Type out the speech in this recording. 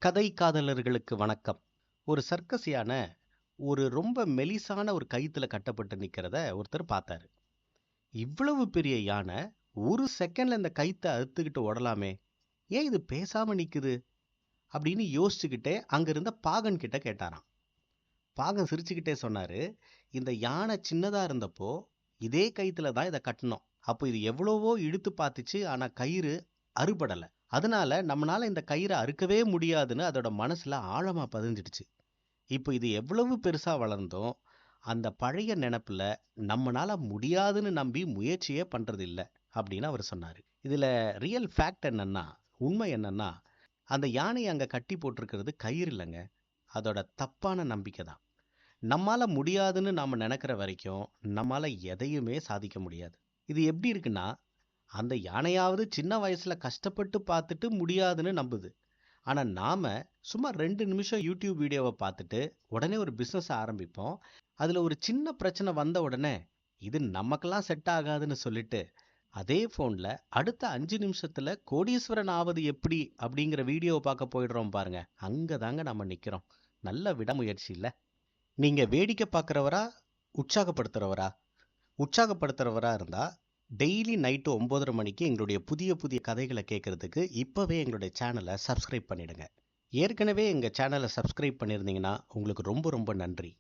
கதை காதலர்களுக்கு வணக்கம். ஒரு சர்க்கஸ் யானை ஒரு ரொம்ப மெலிசான ஒரு கயித்துல கட்டப்பட்டு நிக்கிறத ஒருத்தர் பார்த்தாரு. இவ்வளவு பெரிய யானை ஒரு செகண்ட்ல இந்த கயித்தை அறுத்துக்கிட்டு ஓடலாமே, ஏன் இது பேசாம நிக்குது அப்படின்னு யோசிச்சுக்கிட்டே அங்க இருந்த பாகன் கிட்ட கேட்டாராம். பாகன் சிரிச்சுக்கிட்டே சொன்னாரு, இந்த யானை சின்னதா இருந்தப்போ இதே கயித்துல தான் இதை கட்டணும். அப்போ இது எவ்வளவோ இழுத்து பார்த்துச்சு, ஆனா கயிறு அறுபடல. அதனால நம்மளால இந்த கயிறை அறுக்கவே முடியாதுன்னு அதோட மனசுல ஆழமா பதிஞ்சிடுச்சு. இப்போ இது எவ்வளவு பெருசா வளர்ந்தோம், அந்த பழைய நினைப்புல நம்மனால முடியாதுன்னு நம்பி முயற்சியே பண்றது இல்ல அப்படின்னு அவர் சொன்னாரு. இதுல ரியல் ஃபேக்ட் என்னன்னா, உண்மை என்னன்னா, அந்த யானையை அங்க கட்டி போட்டிருக்கிறது கயிறு இல்லைங்க, அதோட தப்பான நம்பிக்கை தான். நம்மால முடியாதுன்னு நாம நினைக்கிற வரைக்கும் நம்மால எதையுமே சாதிக்க முடியாது. இது எப்படி இருக்குன்னா, அந்த யானையாவது சின்ன வயசுல கஷ்டப்பட்டு பார்த்துட்டு முடியாதுன்னு நம்புது. ஆனா நாம சும்மா 2 நிமிஷம் யூடியூப் வீடியோவை பார்த்துட்டு உடனே ஒரு பிசினஸ் ஆரம்பிப்போம். அதுல ஒரு சின்ன பிரச்சனை வந்த உடனே இது நமக்கெல்லாம் செட் ஆகாதுன்னு சொல்லிட்டு அதே போன்ல அடுத்த 5 நிமிஷத்துல கோடீஸ்வரன் ஆவது எப்படி அப்படிங்கிற வீடியோவை பார்க்க போயிடுறோம் பாருங்க. அங்கதாங்க நம்ம நிக்கிறோம். நல்ல விடாமுயற்சி இல்ல. நீங்க வேடிக்கை பார்க்குறவரா, உற்சாகப்படுத்துறவரா? உற்சாகப்படுத்துறவரா இருந்தா டெய்லி நைட்டு 9:30 மணிக்கு எங்களுடைய புதிய புதிய கதைகளை கேட்கறதுக்கு இப்பவே எங்களுடைய சேனலை சப்ஸ்கிரைப் பண்ணிடுங்க. ஏற்கனவே எங்கள் சேனலை சப்ஸ்கிரைப் பண்ணியிருந்தீங்கன்னா உங்களுக்கு ரொம்ப ரொம்ப நன்றி.